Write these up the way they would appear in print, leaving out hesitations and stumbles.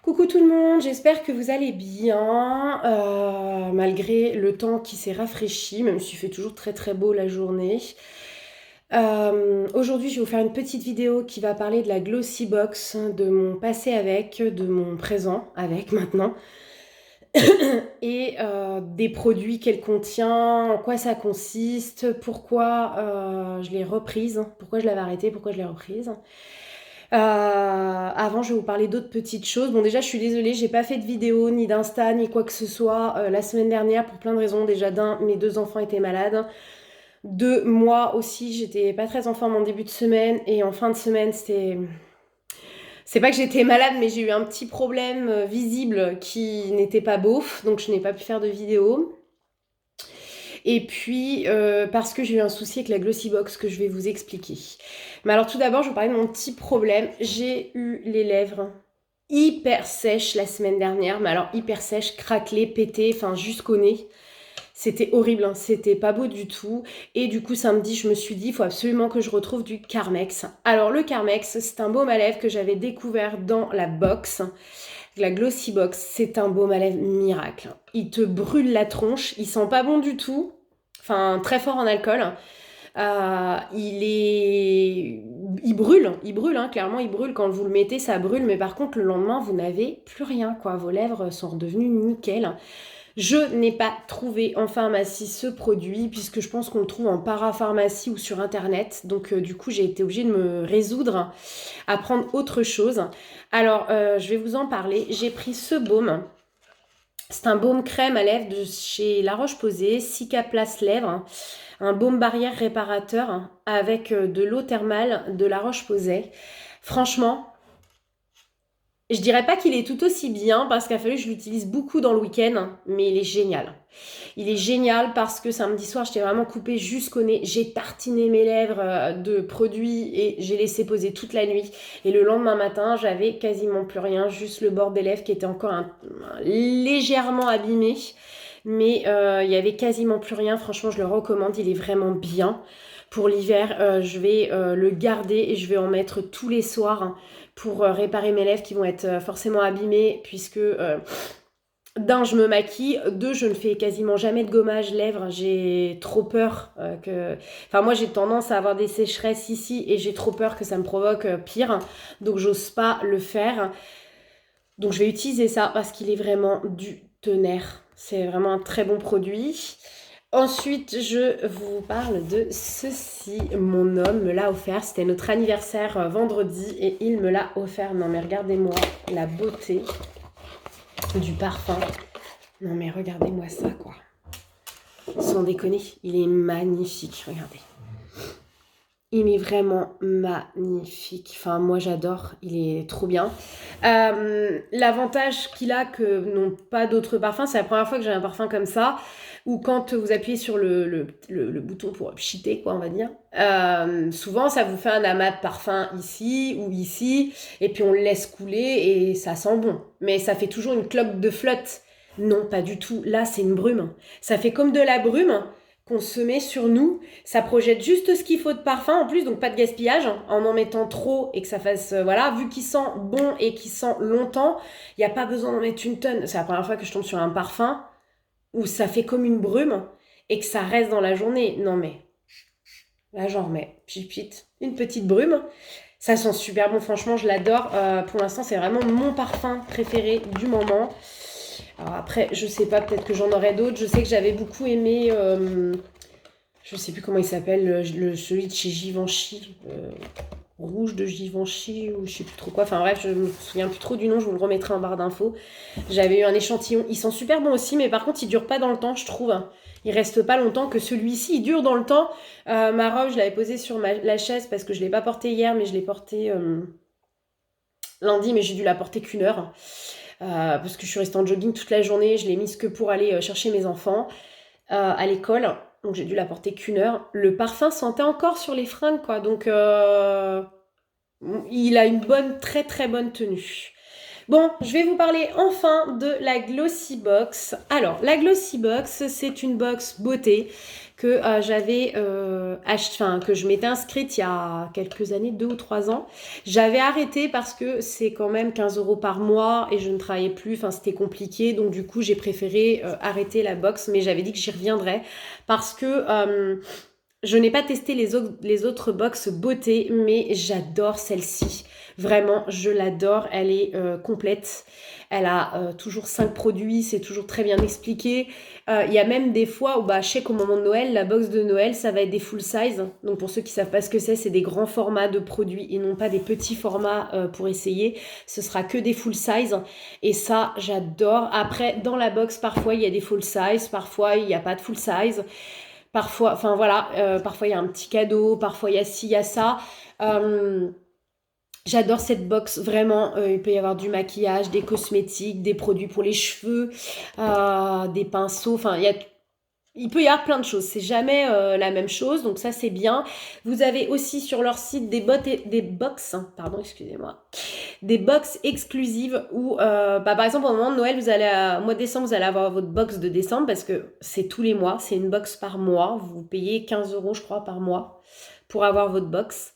Coucou tout le monde, j'espère que vous allez bien, malgré le temps qui s'est rafraîchi, même s'il fait toujours très très beau la journée. Aujourd'hui, je vais vous faire une petite vidéo qui va parler de la Glossy Box, de mon passé avec, de mon présent avec maintenant, et des produits qu'elle contient, en quoi ça consiste, pourquoi je l'ai reprise, pourquoi je l'avais arrêtée, pourquoi je l'ai reprise. Avant, je vais vous parler d'autres petites choses. Bon, déjà, je suis désolée, j'ai pas fait de vidéo, ni d'Insta, ni quoi que ce soit la semaine dernière pour plein de raisons. Déjà, d'un, mes deux enfants étaient malades. Deux, moi aussi, j'étais pas très en forme en début de semaine. Et en fin de semaine, c'était... C'est pas que j'étais malade, mais j'ai eu un petit problème visible qui n'était pas beau. Donc, je n'ai pas pu faire de vidéo. Et puis, parce que j'ai eu un souci avec la Glossy Box que je vais vous expliquer. Mais alors, tout d'abord, je vais vous parler de mon petit problème. J'ai eu les lèvres hyper sèches la semaine dernière, mais alors hyper sèches, craquelées, pétées, enfin jusqu'au nez. C'était horrible, hein, c'était pas beau du tout. Et du coup, samedi, je me suis dit, il faut absolument que je retrouve du Carmex. Alors, le Carmex, c'est un baume à lèvres que j'avais découvert dans la box. La Glossy Box, c'est un baume à lèvres miracle. Il te brûle la tronche, il sent pas bon du tout. Enfin, très fort en alcool. Il brûle, hein, clairement, il brûle. Quand vous le mettez, ça brûle. Mais par contre, le lendemain, vous n'avez plus rien, quoi. Vos lèvres sont redevenues nickel. Je n'ai pas trouvé en pharmacie ce produit, puisque je pense qu'on le trouve en parapharmacie ou sur Internet. Donc, du coup, j'ai été obligée de me résoudre à prendre autre chose. Alors, je vais vous en parler. J'ai pris ce baume. C'est un baume crème à lèvres de chez La Roche-Posay, Cicaplast Lèvres, un baume barrière réparateur avec de l'eau thermale de La Roche-Posay. Franchement, je dirais pas qu'il est tout aussi bien parce qu'il a fallu que je l'utilise beaucoup dans le week-end, mais il est génial. Il est génial parce que samedi soir, j'étais vraiment coupée jusqu'au nez. J'ai tartiné mes lèvres de produits et j'ai laissé poser toute la nuit. Et le lendemain matin, j'avais quasiment plus rien, juste le bord des lèvres qui était encore légèrement abîmé. Mais il y avait quasiment plus rien. Franchement, je le recommande. Il est vraiment bien. Pour l'hiver, je vais le garder et je vais en mettre tous les soirs, hein, pour réparer mes lèvres qui vont être forcément abîmées puisque d'un, je me maquille, deux, je ne fais quasiment jamais de gommage lèvres, j'ai trop peur que... Enfin, moi, j'ai tendance à avoir des sécheresses ici et j'ai trop peur que ça me provoque pire, donc j'ose pas le faire. Donc, je vais utiliser ça parce qu'il est vraiment du tonnerre. C'est vraiment un très bon produit. Ensuite, je vous parle de ceci. Mon homme me l'a offert. C'était notre anniversaire vendredi et il me l'a offert. Non, mais regardez-moi la beauté du parfum. Non, mais regardez-moi ça, quoi. Sans déconner, il est magnifique. Regardez. Il est vraiment magnifique. Enfin, moi, j'adore. Il est trop bien. L'avantage qu'il a que n'ont pas d'autres parfums, c'est la première fois que j'ai un parfum comme ça, où quand vous appuyez sur le bouton pour cheater, quoi, on va dire, souvent, ça vous fait un amas de parfum ici ou ici, et puis on le laisse couler et ça sent bon. Mais ça fait toujours une clope de flotte. Non, pas du tout. Là, c'est une brume. Ça fait comme de la brume qu'on se met sur nous. Ça projette juste ce qu'il faut de parfum en plus, donc pas de gaspillage, hein, en mettant trop et que ça fasse, voilà, vu qu'il sent bon et qu'il sent longtemps, il n'y a pas besoin d'en mettre une tonne. C'est la première fois que je tombe sur un parfum où ça fait comme une brume et que ça reste dans la journée. Non mais, là j'en remets, pipit, une petite brume. Ça sent super bon, franchement, je l'adore. Pour l'instant, c'est vraiment mon parfum préféré du moment. Alors après, je sais pas, peut-être que j'en aurai d'autres. Je sais que j'avais beaucoup aimé, je sais plus comment il s'appelle, celui de chez Givenchy, rouge de Givenchy ou je sais plus trop quoi. Enfin bref, je me souviens plus trop du nom, je vous le remettrai en barre d'infos. J'avais eu un échantillon, il sent super bon aussi, mais par contre, il dure pas dans le temps, je trouve. Il reste pas longtemps que celui-ci, il dure dans le temps. Ma robe, je l'avais posée sur la chaise parce que je l'ai pas portée hier, mais je l'ai portée lundi, mais j'ai dû la porter qu'une heure. Parce que je suis restée en jogging toute la journée, je l'ai mise que pour aller chercher mes enfants à l'école, donc j'ai dû la porter qu'une heure. Le parfum sentait encore sur les fringues, quoi, donc il a une bonne, très très bonne tenue. Bon, je vais vous parler enfin de la Glossy Box. Alors, la Glossy Box, c'est une box beauté que que je m'étais inscrite il y a quelques années, 2 ou 3 ans. J'avais arrêté parce que c'est quand même 15 € par mois et je ne travaillais plus, enfin c'était compliqué, donc du coup j'ai préféré arrêter la box, mais j'avais dit que j'y reviendrais parce que je n'ai pas testé les autres box beauté, mais j'adore celle-ci. Vraiment, je l'adore. Elle est complète. Elle a toujours 5 produits, c'est toujours très bien expliqué. Il y a même des fois où, je sais qu'au moment de Noël, la box de Noël, ça va être des full size. Donc pour ceux qui savent pas ce que c'est des grands formats de produits et non pas des petits formats pour essayer. Ce sera que des full size. Et ça, j'adore. Après, dans la box, parfois, il y a des full size. Parfois, il n'y a pas de full size. Parfois, enfin voilà, parfois il y a un petit cadeau, parfois il y a ci, il y a ça. J'adore cette box, vraiment. Il peut y avoir du maquillage, des cosmétiques, des produits pour les cheveux, des pinceaux. Enfin, il peut y avoir plein de choses. C'est jamais la même chose, donc ça c'est bien. Vous avez aussi sur leur site des box, pardon, excusez-moi, des box exclusives où, par exemple, au moment de Noël, au mois de décembre, vous allez avoir votre box de décembre parce que c'est tous les mois, c'est une box par mois. Vous payez 15 € je crois par mois pour avoir votre box.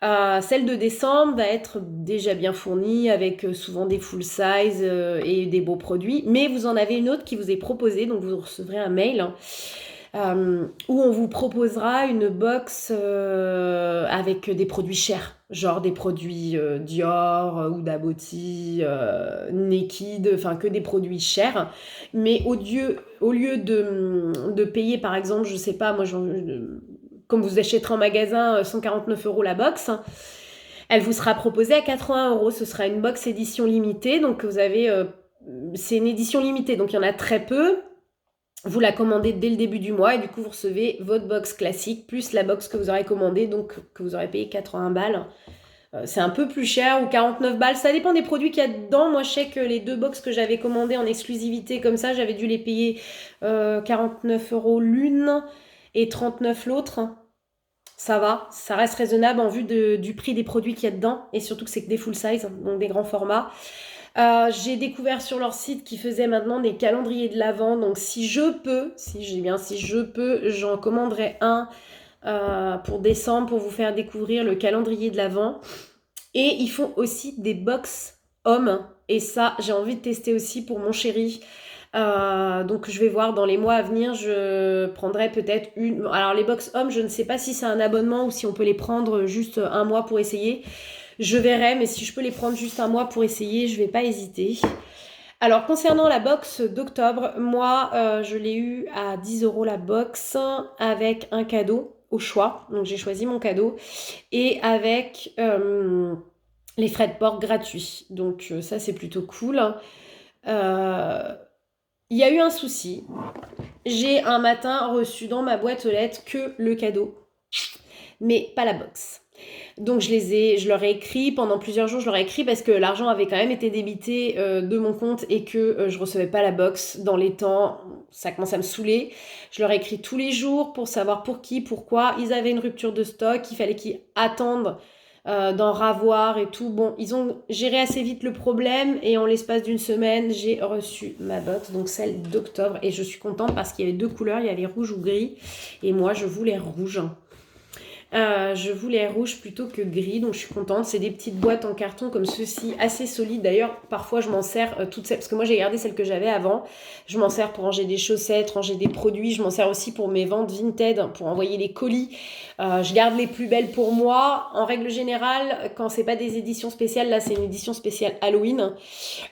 Celle de décembre va être déjà bien fournie avec souvent des full size et des beaux produits, mais vous en avez une autre qui vous est proposée, donc vous recevrez un mail où on vous proposera une box avec des produits chers, genre des produits Dior, Huda Beauty, Naked, enfin que des produits chers, mais au lieu de payer par exemple, je sais pas, moi comme vous achèterez en magasin 149 € la box, elle vous sera proposée à 80 €. Ce sera une box édition limitée. Donc vous avez, c'est une édition limitée, donc il y en a très peu. Vous la commandez dès le début du mois et du coup vous recevez votre box classique plus la box que vous aurez commandée, donc que vous aurez payé 80 balles. C'est un peu plus cher ou 49 balles, ça dépend des produits qu'il y a dedans. Moi je sais que les 2 box que j'avais commandées en exclusivité comme ça, j'avais dû les payer 49 € l'une et 39 l'autre. Ça va, ça reste raisonnable en vue du prix des produits qu'il y a dedans et surtout que c'est que des full size, donc des grands formats. J'ai découvert sur leur site qu'ils faisaient maintenant des calendriers de l'Avent, donc si je peux, j'en commanderai un pour décembre pour vous faire découvrir le calendrier de l'Avent. Et ils font aussi des box hommes et ça j'ai envie de tester aussi pour mon chéri. Donc je vais voir dans les mois à venir, je prendrai peut-être une. Alors les box hommes, je ne sais pas si c'est un abonnement ou si on peut les prendre juste un mois pour essayer. Je verrai, mais si je peux les prendre juste un mois pour essayer, je vais pas hésiter. Alors concernant la box d'octobre, moi je l'ai eu à 10 € la box avec un cadeau au choix. Donc j'ai choisi mon cadeau et avec les frais de port gratuits. Donc ça c'est plutôt cool. Il y a eu un souci. J'ai un matin reçu dans ma boîte aux lettres que le cadeau, mais pas la box. Donc je leur ai écrit pendant plusieurs jours, je leur ai écrit parce que l'argent avait quand même été débité de mon compte et que je recevais pas la box dans les temps. Ça commence à me saouler. Je leur ai écrit tous les jours pour savoir pour qui, pourquoi. Ils avaient une rupture de stock, il fallait qu'ils attendent d'en ravoir et tout. Bon, ils ont géré assez vite le problème et en l'espace d'une semaine, j'ai reçu ma box, donc celle d'octobre. Et je suis contente parce qu'il y avait 2 couleurs, il y avait rouge ou gris. Et moi, je voulais rouge. Je voulais rouge plutôt que gris, donc je suis contente. C'est des petites boîtes en carton comme ceci, assez solides. D'ailleurs, parfois je m'en sers toutes celles, parce que moi j'ai gardé celles que j'avais avant. Je m'en sers pour ranger des chaussettes, ranger des produits. Je m'en sers aussi pour mes ventes Vinted, pour envoyer les colis. Je garde les plus belles pour moi. En règle générale, quand c'est pas des éditions spéciales, là c'est une édition spéciale Halloween.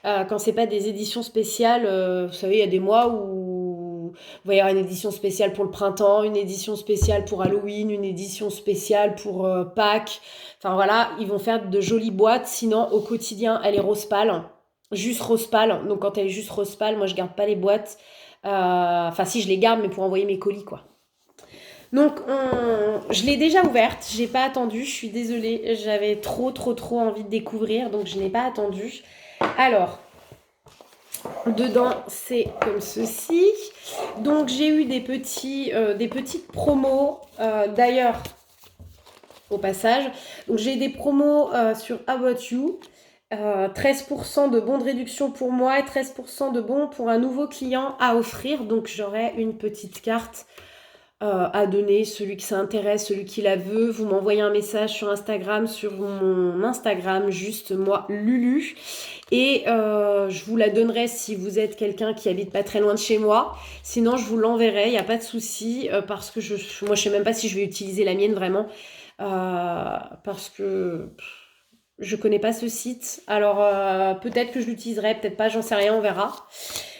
Quand c'est pas des éditions spéciales, vous savez, il y a des mois où il va y avoir une édition spéciale pour le printemps, une édition spéciale pour Halloween, une édition spéciale pour Pâques. Enfin voilà, ils vont faire de jolies boîtes. Sinon, au quotidien, elle est rose pâle. Juste rose pâle. Donc quand elle est juste rose pâle, moi je garde pas les boîtes. Enfin si, je les garde, mais pour envoyer mes colis, quoi. Donc je l'ai déjà ouverte, j'ai pas attendu, je suis désolée. J'avais trop envie de découvrir, donc je n'ai pas attendu. Alors... dedans, c'est comme ceci. Donc, j'ai eu des petites promos. D'ailleurs, au passage, donc j'ai des promos sur About You. 13% de bons de réduction pour moi et 13% de bons pour un nouveau client à offrir. Donc, j'aurai une petite carte à donner, celui qui s'intéresse, celui qui la veut. Vous m'envoyez un message sur Instagram, sur mon Instagram, juste moi, Lulu. Et je vous la donnerai si vous êtes quelqu'un qui habite pas très loin de chez moi. Sinon, je vous l'enverrai, il n'y a pas de souci, parce que moi, je sais même pas si je vais utiliser la mienne vraiment, parce que je connais pas ce site. Alors, peut-être que je l'utiliserai, peut-être pas, j'en sais rien, on verra.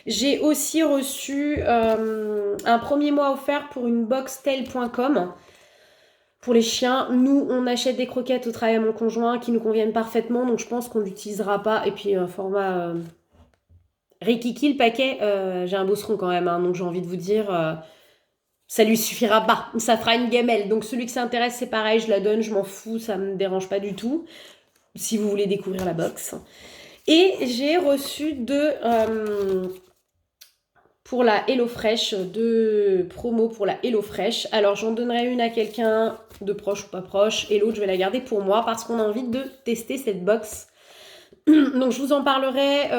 J'ai aussi reçu un premier mois offert pour une boxtel.com. Pour les chiens, nous, on achète des croquettes au travail à mon conjoint qui nous conviennent parfaitement, donc je pense qu'on l'utilisera pas. Et puis, un format Rikiki, le paquet, j'ai un bosseron quand même, hein, donc j'ai envie de vous dire, ça lui suffira pas. Ça fera une gamelle. Donc celui qui s'intéresse, c'est pareil, je la donne, je m'en fous, ça me dérange pas du tout. Si vous voulez découvrir la box. Et j'ai reçu pour la HelloFresh, deux promos pour la HelloFresh. Alors j'en donnerai une à quelqu'un de proche ou pas proche, et l'autre je vais la garder pour moi parce qu'on a envie de tester cette box. Donc je vous en parlerai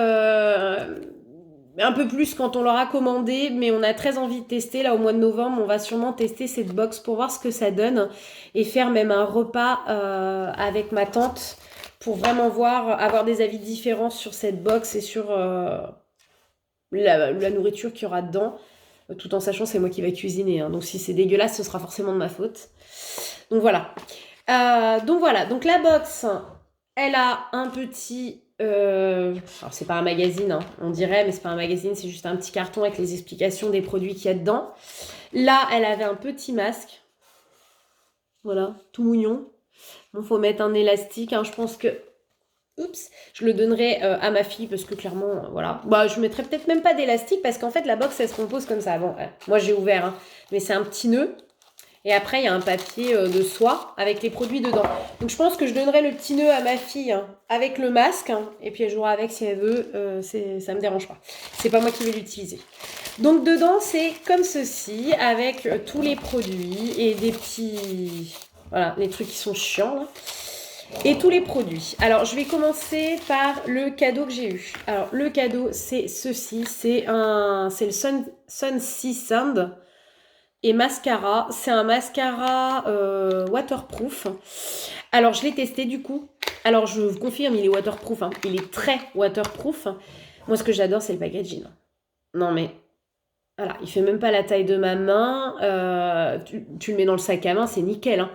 un peu plus quand on l'aura commandé, mais on a très envie de tester. Là au mois de novembre, on va sûrement tester cette box pour voir ce que ça donne et faire même un repas avec ma tante pour vraiment avoir des avis différents sur cette box et sur la nourriture qu'il y aura dedans, tout en sachant c'est moi qui vais cuisiner, hein. Donc si c'est dégueulasse, ce sera forcément de ma faute. Donc voilà. Donc la box, elle a un petit... alors c'est pas un magazine, hein, on dirait, mais c'est pas un magazine, c'est juste un petit carton avec les explications des produits qu'il y a dedans. Là, elle avait un petit masque. Voilà, tout mignon. Bon, faut mettre un élastique, hein, je pense que... Oups, je le donnerai à ma fille parce que clairement, voilà. Bah, je mettrai peut-être même pas d'élastique parce qu'en fait, la box, elle se compose comme ça. Bon, moi, j'ai ouvert, hein, mais c'est un petit nœud. Et après, il y a un papier de soie avec les produits dedans. Donc, je pense que je donnerai le petit nœud à ma fille hein, avec le masque. Hein, et puis, elle jouera avec si elle veut. Ça me dérange pas. C'est pas moi qui vais l'utiliser. Donc, dedans, c'est comme ceci avec tous les produits et des petits... Voilà, les trucs qui sont chiants, là. Et tous les produits. Alors, je vais commencer par le cadeau que j'ai eu. Alors, le cadeau, c'est ceci. C'est le Sun Sea Sand et mascara. C'est un mascara waterproof. Alors, je l'ai testé du coup. Alors, je vous confirme, il est waterproof. Hein. Il est très waterproof. Moi, ce que j'adore, c'est le packaging. Non, mais voilà, il fait même pas la taille de ma main. Tu le mets dans le sac à main, c'est nickel. Hein.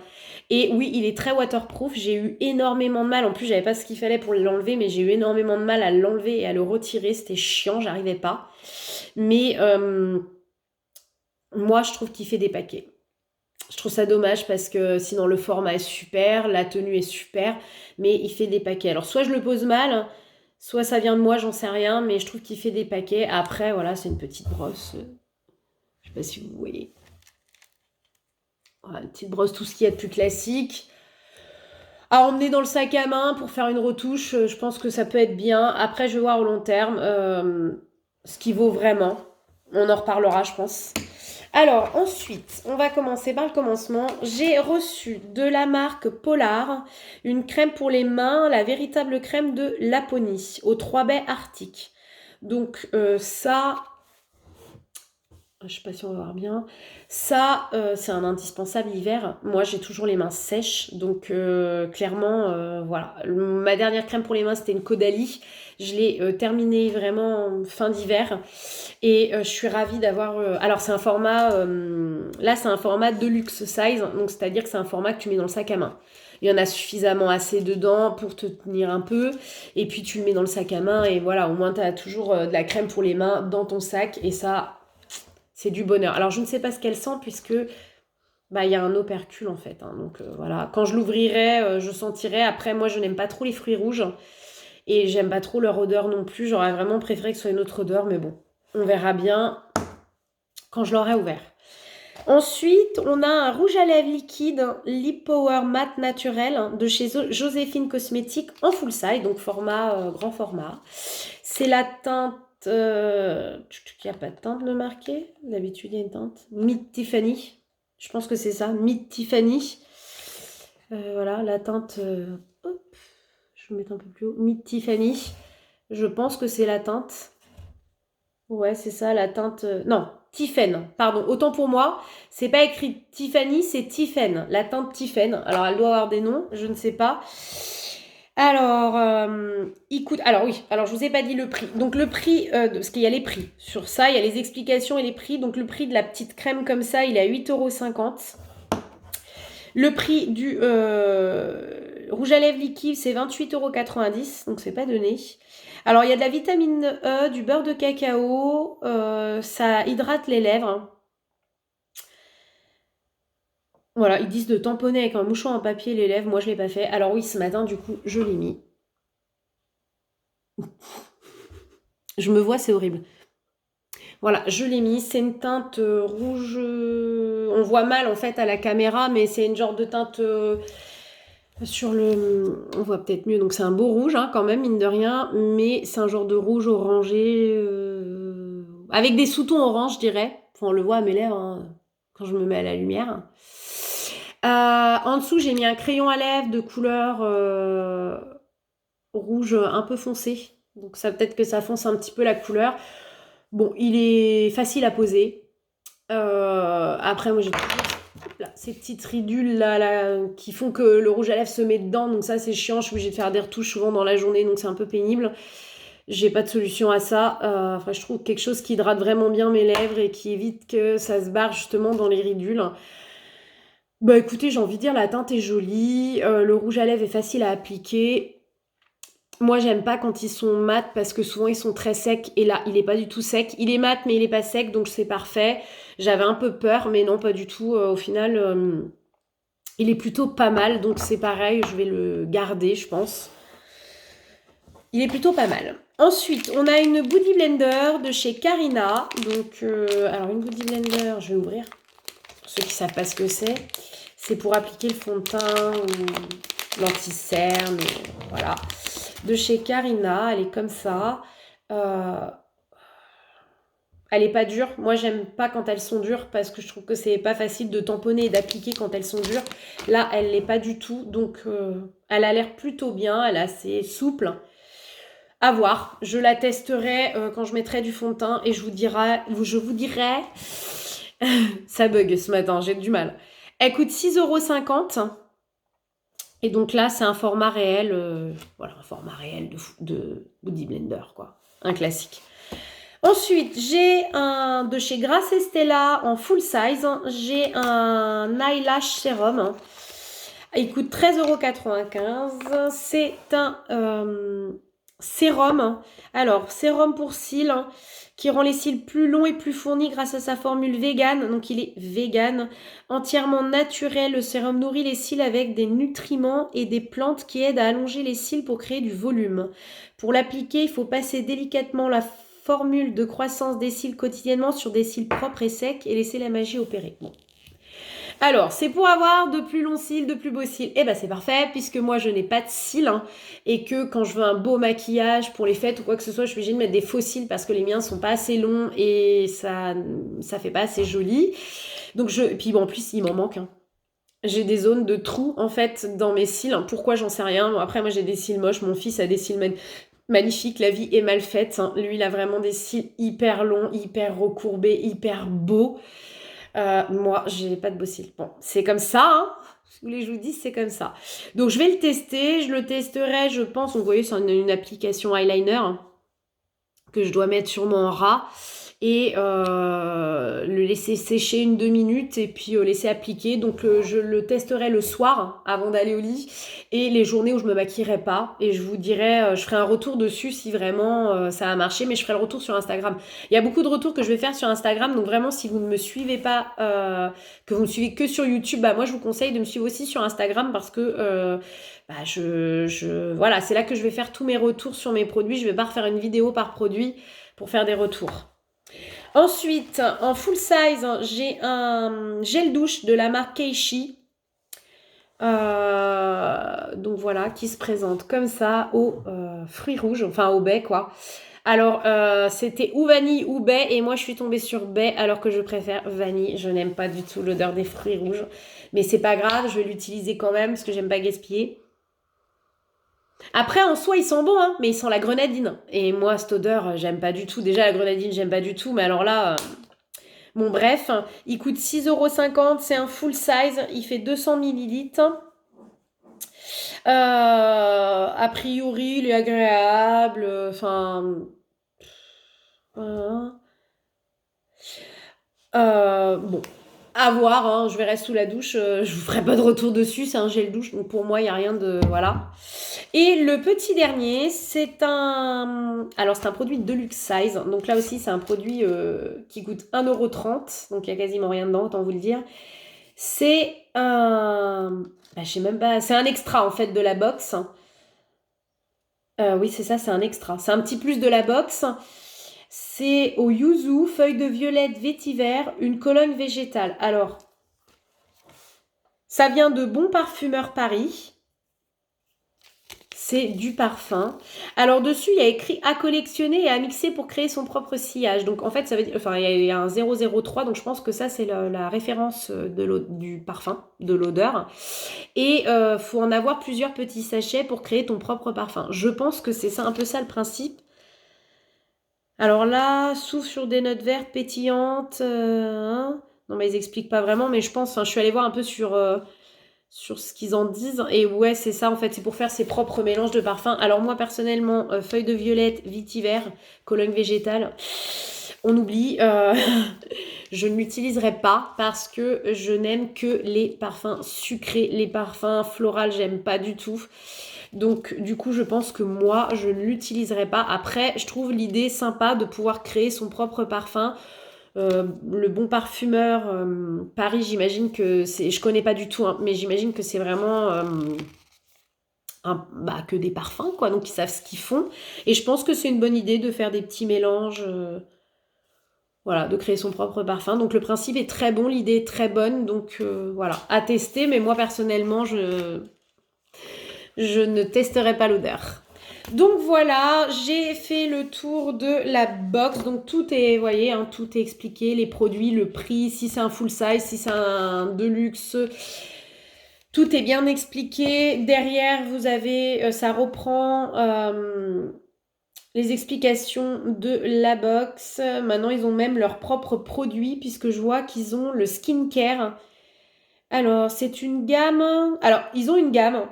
Et oui, il est très waterproof. J'ai eu énormément de mal. En plus, j'avais pas ce qu'il fallait pour l'enlever, mais j'ai eu énormément de mal à l'enlever et à le retirer. C'était chiant, j'arrivais pas. Mais moi, je trouve qu'il fait des paquets. Je trouve ça dommage parce que sinon le format est super, la tenue est super, mais il fait des paquets. Alors soit je le pose mal, soit ça vient de moi, j'en sais rien, mais je trouve qu'il fait des paquets. Après, voilà, c'est une petite brosse. Je sais pas si vous voyez. Voilà, une petite brosse, tout ce qu'il y a de plus classique. À emmener dans le sac à main pour faire une retouche, je pense que ça peut être bien. Après, je vais voir au long terme ce qui vaut vraiment. On en reparlera, je pense. Alors, ensuite, on va commencer par le commencement. J'ai reçu de la marque Polar une crème pour les mains, la véritable crème de Laponie, aux 3 baies arctiques. Donc, ça, je sais pas si on va voir bien. Ça, c'est un indispensable l'hiver. Moi, j'ai toujours les mains sèches. Donc, clairement, voilà. Ma dernière crème pour les mains, c'était une Caudalie. Je l'ai terminée vraiment fin d'hiver. Et je suis ravie d'avoir... alors, c'est un format... là, c'est un format deluxe size. Donc, c'est-à-dire que c'est un format que tu mets dans le sac à main. Il y en a suffisamment assez dedans pour te tenir un peu. Et puis, tu le mets dans le sac à main. Et voilà, au moins, tu as toujours de la crème pour les mains dans ton sac. Et ça... c'est du bonheur. Alors, je ne sais pas ce qu'elle sent puisque il y a un opercule en fait. Hein. Donc, voilà. Quand je l'ouvrirai, je sentirai. Après, moi, je n'aime pas trop les fruits rouges. Et j'aime pas trop leur odeur non plus. J'aurais vraiment préféré que ce soit une autre odeur. Mais bon, on verra bien quand je l'aurai ouvert. Ensuite, on a un rouge à lèvres liquide Lip Power Matte Naturel de chez Joséphine Cosmétique en full size. Donc, grand format. C'est la teinte... il n'y a pas de teinte de marqué. D'habitude, il y a une teinte. Mid Tiffany. Je pense que c'est ça. Mid Tiffany. Voilà, la teinte... hop, je vais mettre un peu plus haut. Mid Tiffany. Je pense que c'est la teinte. Ouais, c'est ça, la teinte... non, Tiffen, pardon, autant pour moi, c'est pas écrit Tiffany, c'est Tiffen, la teinte Tiffen. Alors elle doit avoir des noms, je ne sais pas. Alors, il coûte. Alors oui, alors je vous ai pas dit le prix. Donc le prix, parce qu'il y a les prix sur ça, il y a les explications et les prix. Donc le prix de la petite crème comme ça, il est à 8,50 €. Le prix du rouge à lèvres liquide, c'est 28,90 €, donc c'est pas donné. Alors il y a de la vitamine E, du beurre de cacao, ça hydrate les lèvres. Voilà, ils disent de tamponner avec un mouchoir en papier les lèvres. Moi, je l'ai pas fait. Alors oui, ce matin, du coup, je l'ai mis. Je me vois, c'est horrible. Voilà, je l'ai mis. C'est une teinte rouge. On voit mal, en fait, à la caméra, mais c'est une genre de teinte sur le... On voit peut-être mieux. Donc, c'est un beau rouge, hein, quand même, mine de rien. Mais c'est un genre de rouge orangé. Avec des sous-tons orange, je dirais. Enfin, on le voit à mes lèvres, hein, quand je me mets à la lumière. En dessous, j'ai mis un crayon à lèvres de couleur rouge un peu foncé. Donc ça peut-être que ça fonce un petit peu la couleur. Bon, il est facile à poser. Après, moi j'ai toujours ces petites ridules là, qui font que le rouge à lèvres se met dedans. Donc ça c'est chiant, je suis obligée de faire des retouches souvent dans la journée, donc c'est un peu pénible. J'ai pas de solution à ça. Enfin, je trouve quelque chose qui hydrate vraiment bien mes lèvres et qui évite que ça se barre justement dans les ridules. Bah écoutez, j'ai envie de dire, la teinte est jolie, le rouge à lèvres est facile à appliquer. Moi, j'aime pas quand ils sont mat parce que souvent ils sont très secs et là, il est pas du tout sec. Il est mat mais il est pas sec donc c'est parfait. J'avais un peu peur mais non, pas du tout. Au final, il est plutôt pas mal donc c'est pareil, je vais le garder, je pense. Il est plutôt pas mal. Ensuite, on a une Body Blender de chez Carina. Donc, alors une Body Blender, je vais ouvrir. Pour ceux qui savent pas ce que c'est pour appliquer le fond de teint ou l'anti-cerne, voilà. De chez Carina, elle est comme ça. Elle est pas dure. Moi, j'aime pas quand elles sont dures parce que je trouve que c'est pas facile de tamponner et d'appliquer quand elles sont dures. Là, elle l'est pas du tout. Donc, elle a l'air plutôt bien. Elle est assez souple. À voir. Je la testerai quand je mettrai du fond de teint et je vous dirai. Ça bug ce matin, j'ai du mal. Elle coûte 6,50 €. Et donc là, c'est un format réel, voilà, un format réel de Body Blender, quoi. Un classique. Ensuite, j'ai un de chez Grasse Estella en full size. J'ai un eyelash sérum. Il coûte 13,95 €. C'est un sérum. Alors, sérum pour cils qui rend les cils plus longs et plus fournis grâce à sa formule vegan. Donc, il est vegan, entièrement naturel. Le sérum nourrit les cils avec des nutriments et des plantes qui aident à allonger les cils pour créer du volume. Pour l'appliquer, il faut passer délicatement la formule de croissance des cils quotidiennement sur des cils propres et secs et laisser la magie opérer. Bon. Alors, c'est pour avoir de plus longs cils, de plus beaux cils. Eh ben, c'est parfait, puisque moi, je n'ai pas de cils, et que quand je veux un beau maquillage pour les fêtes ou quoi que ce soit, je suis obligée de mettre des faux cils parce que les miens sont pas assez longs et ça fait pas assez joli. Donc, puis bon, en plus, il m'en manque, J'ai des zones de trous, en fait, dans mes cils. Pourquoi, j'en sais rien. Bon, après, moi, j'ai des cils moches. Mon fils a des cils magnifiques. La vie est mal faite. Lui, il a vraiment des cils hyper longs, hyper recourbés, hyper beaux. Moi, j'ai pas de beaux cils. Bon, c'est comme ça, Si vous voulez que je vous dise, c'est comme ça. Donc, je vais le tester. Je le testerai, je pense. Donc, vous voyez, c'est une application eyeliner que je dois mettre sur mon ras et le laisser sécher 1-2 minutes et puis laisser appliquer. Donc je le testerai le soir avant d'aller au lit et les journées où je me maquillerai pas et je vous dirai, je ferai un retour dessus si vraiment ça a marché, mais je ferai le retour sur Instagram. Il y a beaucoup de retours que je vais faire sur Instagram, donc vraiment si vous ne me suivez pas, que vous ne suivez que sur YouTube, bah moi je vous conseille de me suivre aussi sur Instagram parce que voilà, c'est là que je vais faire tous mes retours sur mes produits. Je vais pas refaire une vidéo par produit pour faire des retours. Ensuite, en full size, j'ai un gel douche de la marque Keishi. Donc voilà, qui se présente comme ça aux fruits rouges, enfin au baie quoi. Alors, c'était ou vanille ou baie et moi je suis tombée sur baie alors que je préfère vanille. Je n'aime pas du tout l'odeur des fruits rouges. Mais c'est pas grave, je vais l'utiliser quand même parce que j'aime pas gaspiller. Après, en soi, ils sont bons, mais ils sont la grenadine. Et moi, cette odeur, j'aime pas du tout. Déjà, la grenadine, j'aime pas du tout. Mais alors là, Bon, bref, il coûte 6,50 €. C'est un full size. Il fait 200 millilitres. A priori, il est agréable. Enfin. Bon, à voir, hein, je verrai sous la douche, je vous ferai pas de retour dessus, c'est un gel douche, donc pour moi, il n'y a rien de... Voilà. Et le petit dernier, c'est un... Alors, c'est un produit deluxe size, donc là aussi, c'est un produit qui coûte 1,30 €, donc il n'y a quasiment rien dedans, autant vous le dire. C'est un... Bah, je sais même pas, c'est un extra, en fait, de la box. Oui, c'est ça, c'est un extra. C'est un petit plus de la box. C'est au yuzu, feuilles de violette, vétiver, une colonne végétale. Alors, ça vient de Bon Parfumeur Paris. C'est du parfum. Alors, dessus, il y a écrit à collectionner et à mixer pour créer son propre sillage. Donc, en fait, ça veut dire, enfin, il y a un 003, donc je pense que ça, c'est la référence du parfum, de l'odeur. Et faut en avoir plusieurs petits sachets pour créer ton propre parfum. Je pense que c'est ça, un peu ça le principe. Alors là, souffle sur des notes vertes pétillantes. Non, mais ils expliquent pas vraiment, mais je pense, enfin, je suis allée voir un peu sur ce qu'ils en disent. Et ouais, c'est ça, en fait, c'est pour faire ses propres mélanges de parfums. Alors moi, personnellement, feuille de violette, vétiver, colonne végétale, on oublie. Je ne l'utiliserai pas parce que je n'aime que les parfums sucrés. Les parfums floraux, j'aime pas du tout. Donc du coup, je pense que moi, je ne l'utiliserai pas. Après, je trouve l'idée sympa de pouvoir créer son propre parfum. Le Bon Parfumeur Paris, j'imagine que c'est... Je connais pas du tout, hein, mais j'imagine que c'est vraiment... que des parfums, quoi. Donc, ils savent ce qu'ils font. Et je pense que c'est une bonne idée de faire des petits mélanges... Voilà, de créer son propre parfum. Donc le principe est très bon, l'idée est très bonne. Donc voilà, à tester. Mais moi personnellement, je ne testerai pas l'odeur. Donc voilà, j'ai fait le tour de la box. Donc tout est, vous voyez, hein, tout est expliqué. Les produits, le prix, si c'est un full size, si c'est un deluxe. Tout est bien expliqué. Derrière, vous avez, ça reprend... les explications de la box. Maintenant, ils ont même leurs propres produits puisque je vois qu'ils ont le skincare. Alors, c'est une gamme... Alors, ils ont une gamme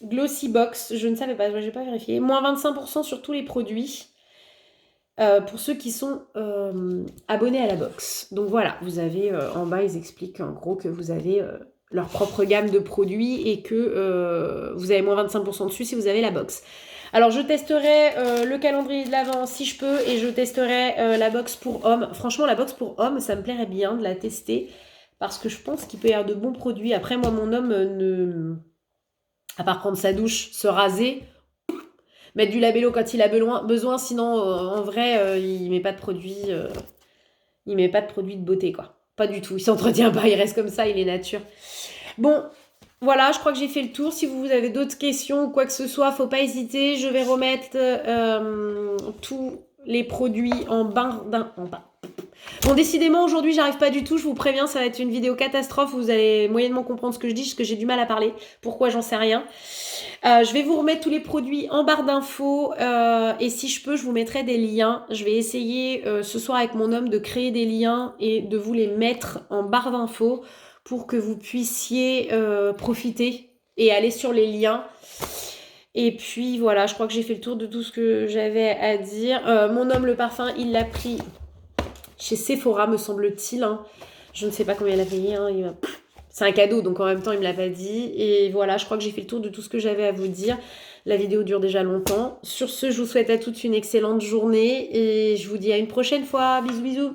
Glossy Box. Je ne savais pas, je n'ai pas vérifié. Moins 25% sur tous les produits. Pour ceux qui sont abonnés à la box. Donc voilà, vous avez en bas, ils expliquent en gros que vous avez leur propre gamme de produits et que vous avez moins 25% dessus si vous avez la box. Alors je testerai le calendrier de l'Avent si je peux et je testerai la box pour hommes. Franchement, la box pour hommes, ça me plairait bien de la tester parce que je pense qu'il peut y avoir de bons produits. Après, moi, mon homme, à part prendre sa douche, se raser, mettre du labello quand il a besoin, sinon en vrai, il met pas de produit, il met pas de produit de beauté, quoi. Pas du tout, il s'entretient pas, il reste comme ça, il est nature. Bon, voilà, je crois que j'ai fait le tour. Si vous avez d'autres questions ou quoi que ce soit, faut pas hésiter. Je vais remettre tous les produits en barre d'un... Bon, décidément, aujourd'hui, j'arrive pas du tout. Je vous préviens, ça va être une vidéo catastrophe. Vous allez moyennement comprendre ce que je dis, parce que j'ai du mal à parler. Pourquoi, j'en sais rien. Je vais vous remettre tous les produits en barre d'infos. Et si je peux, je vous mettrai des liens. Je vais essayer ce soir avec mon homme de créer des liens et de vous les mettre en barre d'infos pour que vous puissiez profiter et aller sur les liens. Et puis voilà, je crois que j'ai fait le tour de tout ce que j'avais à dire. Mon homme, le parfum, il l'a pris chez Sephora, me semble-t-il. Hein. Je ne sais pas combien il a payé. Hein. C'est un cadeau, donc en même temps, il me l'a pas dit. Et voilà, je crois que j'ai fait le tour de tout ce que j'avais à vous dire. La vidéo dure déjà longtemps. Sur ce, je vous souhaite à toutes une excellente journée. Et je vous dis à une prochaine fois. Bisous, bisous.